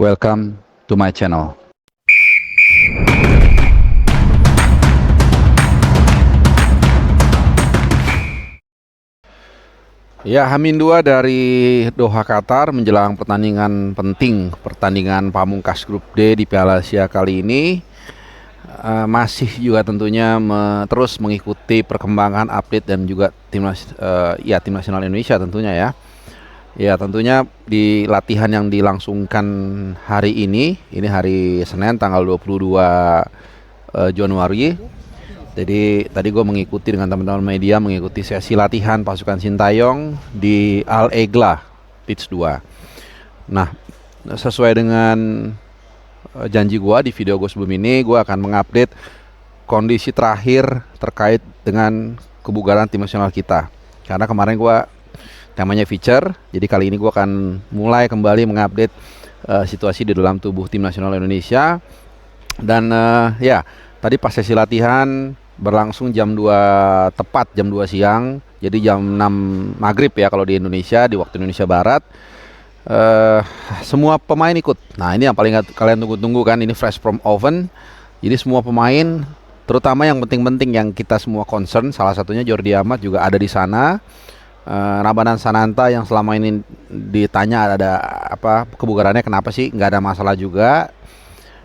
Welcome to my channel. Ya, H-2 dari Doha, Qatar menjelang pertandingan penting, pertandingan pamungkas grup D di Piala Asia kali ini. Masih juga tentunya terus mengikuti perkembangan update dan juga tim nasional Indonesia tentunya ya. Ya, tentunya di latihan yang dilangsungkan hari ini hari Senin tanggal 22 Januari. Jadi tadi gue mengikuti dengan teman-teman media mengikuti sesi latihan pasukan Sintayong di Al Egla Pitch 2. Nah, sesuai dengan janji gue di video gue sebelum ini, gue akan mengupdate kondisi terakhir terkait dengan kebugaran tim nasional kita. Karena kemarin gue temanya feature, jadi kali ini gue akan mulai kembali mengupdate situasi di dalam tubuh tim nasional Indonesia. Dan ya, tadi pas sesi latihan berlangsung tepat jam 2 siang, jadi jam 6 maghrib ya kalau di Indonesia, di waktu Indonesia Barat. Semua pemain ikut. Nah, ini yang paling kalian tunggu-tunggu kan, ini fresh from oven. Jadi semua pemain, terutama yang penting-penting yang kita semua concern, salah satunya Jordi Amat juga ada di sana. Ramadan Sananta yang selama ini ditanya ada apa kebugarannya, kenapa sih nggak ada masalah juga,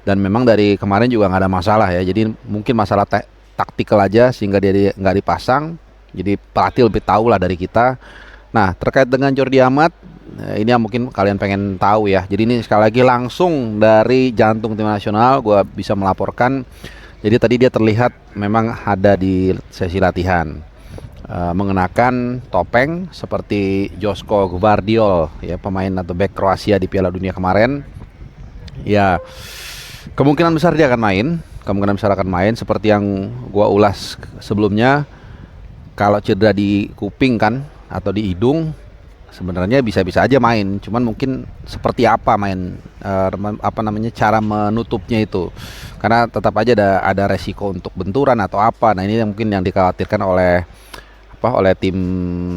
dan memang dari kemarin juga nggak ada masalah ya. Jadi mungkin masalah taktikal aja sehingga dia nggak dipasang. Jadi pelatih lebih tahu lah dari kita. Nah, terkait dengan Jordi Amat, ini yang mungkin kalian pengen tahu ya. Jadi ini sekali lagi langsung dari jantung tim nasional gue bisa melaporkan. Jadi tadi dia terlihat memang ada di sesi latihan, mengenakan topeng seperti Joško Gvardiol ya, pemain atau back Kroasia di Piala Dunia kemarin. Ya, kemungkinan besar dia akan main seperti yang gua ulas sebelumnya. Kalau cedera di kuping kan atau di hidung, sebenarnya bisa-bisa aja main, cuman mungkin seperti apa cara menutupnya itu, karena tetap aja ada resiko untuk benturan atau apa. Nah, ini yang mungkin yang dikhawatirkan oleh tim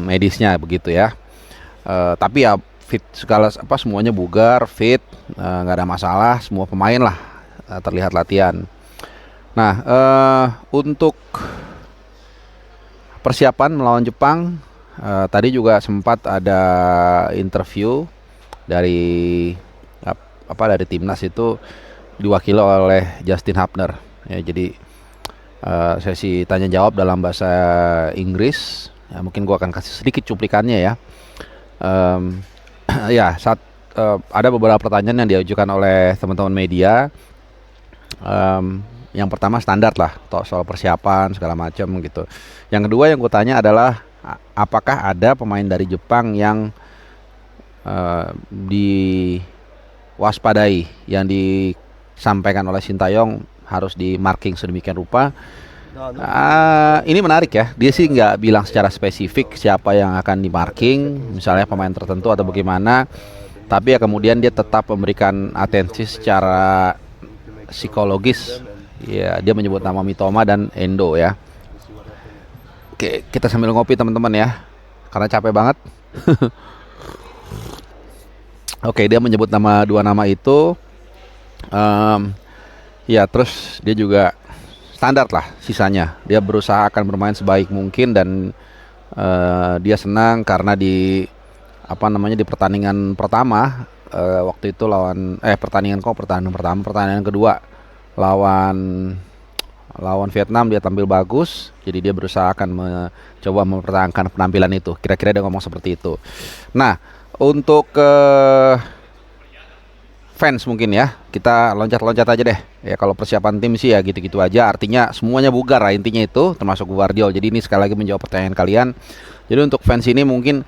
medisnya begitu ya. Tapi ya fit semuanya bugar, fit, nggak ada masalah, semua pemain lah terlihat latihan. Nah, untuk persiapan melawan Jepang, tadi juga sempat ada interview dari timnas itu diwakili oleh Justin Hubner ya. Jadi sesi tanya jawab dalam bahasa Inggris ya, mungkin gua akan kasih sedikit cuplikannya ya. Ya, saat ada beberapa pertanyaan yang diajukan oleh teman-teman media. Yang pertama standar lah soal persiapan segala macam gitu. Yang kedua yang gue tanya adalah apakah ada pemain dari Jepang yang diwaspadai, yang disampaikan oleh Sintayong harus di marking sedemikian rupa. Ini menarik ya, dia sih nggak bilang secara spesifik siapa yang akan di marking, misalnya pemain tertentu atau bagaimana, tapi ya kemudian dia tetap memberikan atensi secara psikologis ya. Dia menyebut nama Mitoma dan Endo ya. Oke, kita sambil ngopi teman-teman ya, karena capek banget. Oke, dia menyebut dua nama itu. Ya, terus dia juga standar lah sisanya. Dia berusaha akan bermain sebaik mungkin dan dia senang karena di pertandingan pertama waktu itu pertandingan kedua lawan Vietnam dia tampil bagus. Jadi dia berusaha akan mencoba mempertahankan penampilan itu. Kira-kira dia ngomong seperti itu. Nah, untuk fans mungkin ya, kita loncat-loncat aja deh ya. Kalau persiapan tim sih ya gitu-gitu aja, artinya semuanya bugar lah intinya itu, termasuk Gvardiol. Jadi ini sekali lagi menjawab pertanyaan kalian. Jadi untuk fans ini mungkin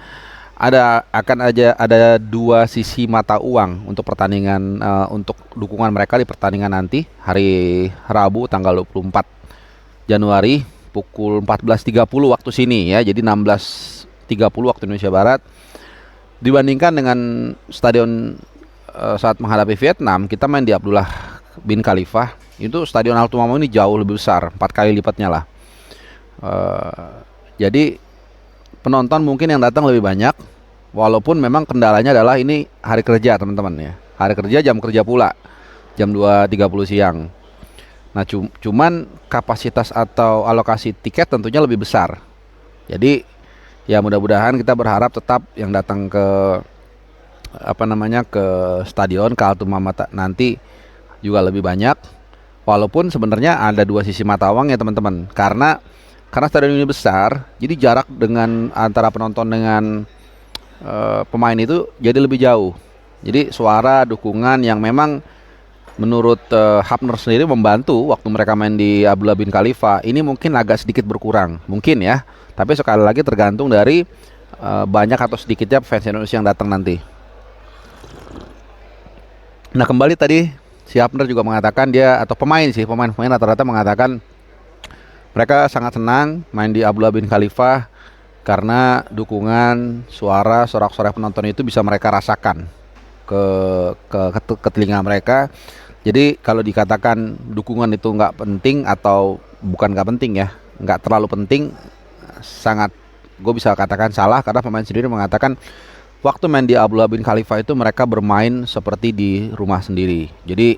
akan ada dua sisi mata uang untuk pertandingan, untuk dukungan mereka di pertandingan nanti hari Rabu tanggal 24 Januari pukul 14.30 waktu sini ya. Jadi 16.30 waktu Indonesia Barat. Dibandingkan dengan stadion saat menghadapi Vietnam, kita main di Abdullah bin Khalifah, itu stadion Al Tumamo ini jauh lebih besar, 4 kali lipatnya lah. Jadi penonton mungkin yang datang lebih banyak, walaupun memang kendalanya adalah ini hari kerja teman-teman ya. hari kerja jam kerja pula, jam 2.30 siang. Nah, cuman kapasitas atau alokasi tiket tentunya lebih besar. Jadi ya mudah-mudahan kita berharap tetap yang datang ke ke stadion ke Altumama nanti juga lebih banyak. Walaupun sebenarnya ada dua sisi mata uang ya teman-teman. Karena stadion ini besar, jadi jarak dengan antara penonton dengan pemain itu jadi lebih jauh. Jadi suara dukungan yang memang menurut Hapner sendiri membantu waktu mereka main di Abdullah bin Khalifa ini mungkin agak sedikit berkurang, mungkin ya. Tapi sekali lagi tergantung dari banyak atau sedikitnya fans Indonesia yang datang nanti. Nah, kembali tadi si Hapner juga mengatakan atau pemain rata-rata mengatakan mereka sangat senang main di Abdullah bin Khalifa karena dukungan sorak-sorai penonton itu bisa mereka rasakan ke telinga mereka. Jadi kalau dikatakan dukungan itu nggak penting atau bukan nggak penting ya, nggak terlalu penting, gue bisa katakan salah karena pemain sendiri mengatakan waktu main di Abdullah bin Khalifa itu mereka bermain seperti di rumah sendiri. Jadi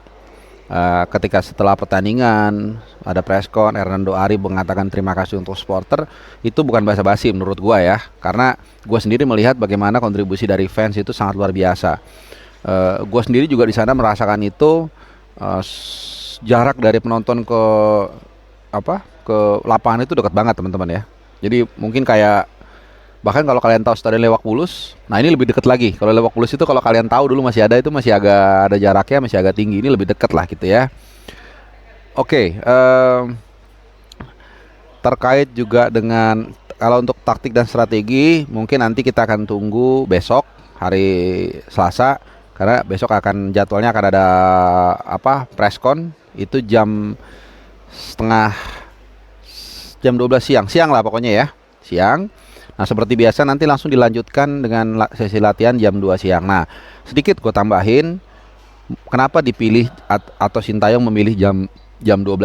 ketika setelah pertandingan ada preskon, Hernando Ari mengatakan terima kasih untuk supporter, itu bukan basa-basi menurut gue ya, karena gue sendiri melihat bagaimana kontribusi dari fans itu sangat luar biasa. Gue sendiri juga di sana merasakan itu. Jarak dari penonton ke lapangan itu dekat banget teman-teman ya. Jadi mungkin kayak bahkan kalau kalian tahu stadion Lebak Bulus, nah ini lebih dekat lagi. Kalau Lebak Bulus itu kalau kalian tahu dulu masih agak ada jaraknya, masih agak tinggi. Ini lebih dekat lah gitu ya. Oke, terkait juga dengan kalau untuk taktik dan strategi mungkin nanti kita akan tunggu besok hari Selasa. Karena besok jadwalnya akan ada preskon itu jam 12 siang lah pokoknya ya, siang. Nah, seperti biasa nanti langsung dilanjutkan dengan sesi latihan jam 2 siang. Nah, sedikit gue tambahin kenapa dipilih atau Sintayong memilih jam 2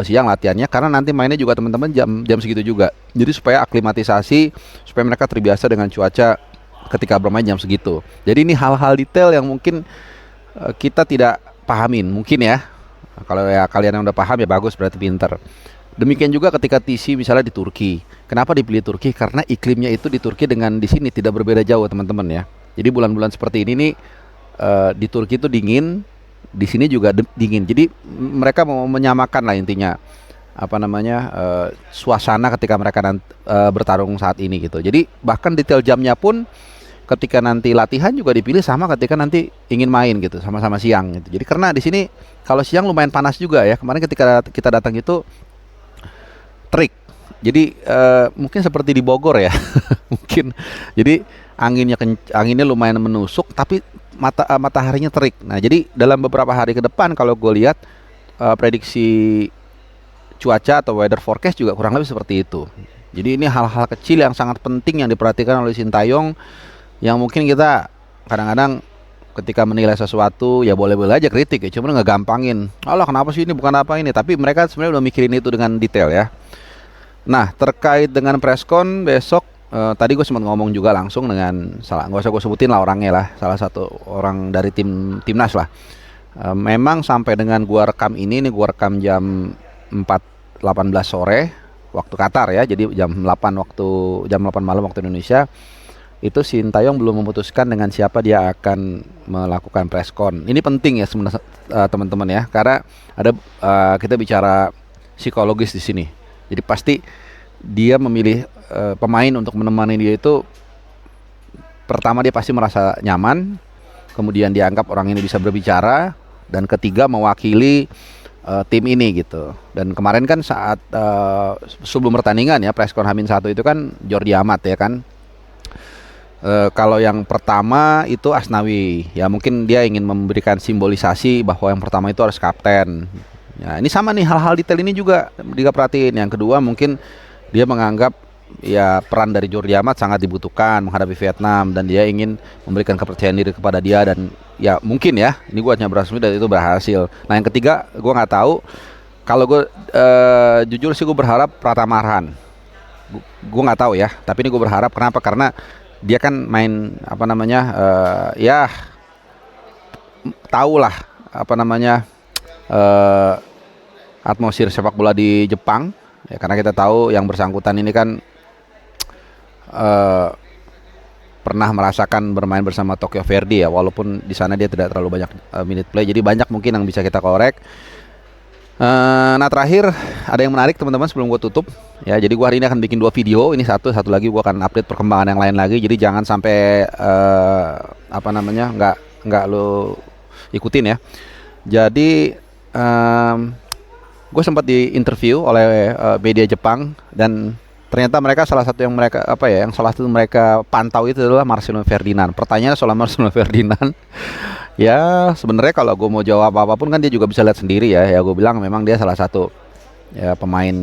siang latihannya, karena nanti mainnya juga teman-teman jam segitu juga. Jadi supaya aklimatisasi, supaya mereka terbiasa dengan cuaca ketika bermain jam segitu. Jadi ini hal-hal detail yang mungkin kita tidak pahamin mungkin ya. Kalau ya kalian yang udah paham ya bagus, berarti pinter. Demikian juga ketika TC misalnya di Turki. Kenapa dipilih Turki? Karena iklimnya itu di Turki dengan di sini tidak berbeda jauh teman-teman ya. Jadi bulan-bulan seperti ini nih di Turki itu dingin, di sini juga dingin. Jadi mereka mau menyamakan lah intinya suasana ketika mereka bertarung saat ini gitu. Jadi bahkan detail jamnya pun ketika nanti latihan juga dipilih sama ketika nanti ingin main gitu, sama-sama siang gitu. Jadi karena di sini kalau siang lumayan panas juga ya. Kemarin ketika kita datang itu terik. Jadi mungkin seperti di Bogor ya. Mungkin. Jadi anginnya lumayan menusuk tapi mataharinya terik. Nah, jadi dalam beberapa hari ke depan kalau gue lihat prediksi cuaca atau weather forecast juga kurang lebih seperti itu. Jadi ini hal-hal kecil yang sangat penting yang diperhatikan oleh Sintayong, yang mungkin kita kadang-kadang ketika menilai sesuatu ya boleh-boleh aja kritik ya, cuma nggak gampangin. Allah kenapa sih ini bukan apa ini? Tapi mereka sebenarnya udah mikirin itu dengan detail ya. Nah, terkait dengan preskon besok, tadi gue sempat ngomong juga langsung dengan nggak usah gue sebutin lah orangnya lah, salah satu orang dari timnas lah. Memang sampai dengan gue rekam jam 4.18 sore waktu Qatar ya, jadi jam 8 malam waktu Indonesia. Itu Sintayong belum memutuskan dengan siapa dia akan melakukan preskon. Ini penting ya sebenarnya teman-teman ya, karena ada kita bicara psikologis di sini. Jadi pasti dia memilih pemain untuk menemani dia itu, pertama dia pasti merasa nyaman, kemudian dianggap orang ini bisa berbicara, dan ketiga mewakili tim ini gitu. Dan kemarin kan saat sebelum pertandingan ya, preskon H-1 itu kan Jordi Amat ya kan. Kalau yang pertama itu Asnawi, ya mungkin dia ingin memberikan simbolisasi bahwa yang pertama itu harus kapten. Ya, ini sama nih, hal-hal detail ini juga perhatiin. Yang kedua mungkin dia menganggap ya peran dari Jordi Amat sangat dibutuhkan menghadapi Vietnam, dan dia ingin memberikan kepercayaan diri kepada dia, dan ya mungkin ya ini gue hanya berasumsi dan itu berhasil. Nah yang ketiga gue nggak tahu, kalau gue jujur sih gue berharap Pratama Arhan. Gue nggak tahu ya, tapi ini gue berharap. Kenapa? Karena dia kan main ya tahu lah apa namanya eh, atmosfer sepak bola di Jepang ya, karena kita tahu yang bersangkutan ini kan eh, pernah merasakan bermain bersama Tokyo Verdy ya, walaupun di sana dia tidak terlalu banyak minute play, jadi banyak mungkin yang bisa kita korek. Nah terakhir ada yang menarik teman-teman sebelum gue tutup ya, jadi gue hari ini akan bikin 2 video, ini satu lagi gue akan update perkembangan yang lain lagi, jadi jangan sampai apa namanya nggak lo ikutin ya. Jadi gue sempat diinterview oleh media Jepang, dan ternyata mereka salah satu yang mereka apa ya, yang salah satu mereka pantau itu adalah Marcelo Ferdinand. Pertanyaannya soal Marcelo Ferdinand. Ya sebenarnya kalau gue mau jawab apapun kan dia juga bisa lihat sendiri ya. Ya gue bilang memang dia salah satu ya pemain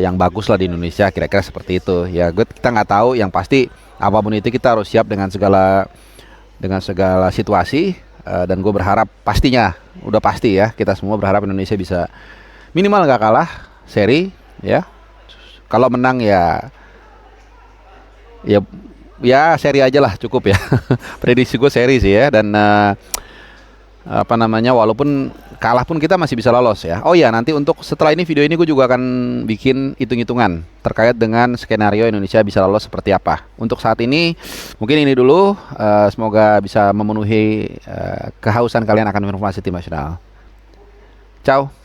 yang bagus lah di Indonesia, kira-kira seperti itu. Ya kita nggak tahu, yang pasti apapun itu kita harus siap dengan segala situasi. Dan gue berharap pastinya udah pasti ya, kita semua berharap Indonesia bisa minimal nggak kalah seri ya. Kalau menang ya ya seri aja lah cukup ya. Prediksi gue seri sih ya, dan apa namanya, walaupun kalah pun kita masih bisa lolos ya. Oh ya, nanti untuk setelah ini video ini gue juga akan bikin hitung-hitungan terkait dengan skenario Indonesia bisa lolos seperti apa. Untuk saat ini mungkin ini dulu, semoga bisa memenuhi kehausan kalian akan informasi tim nasional. Ciao.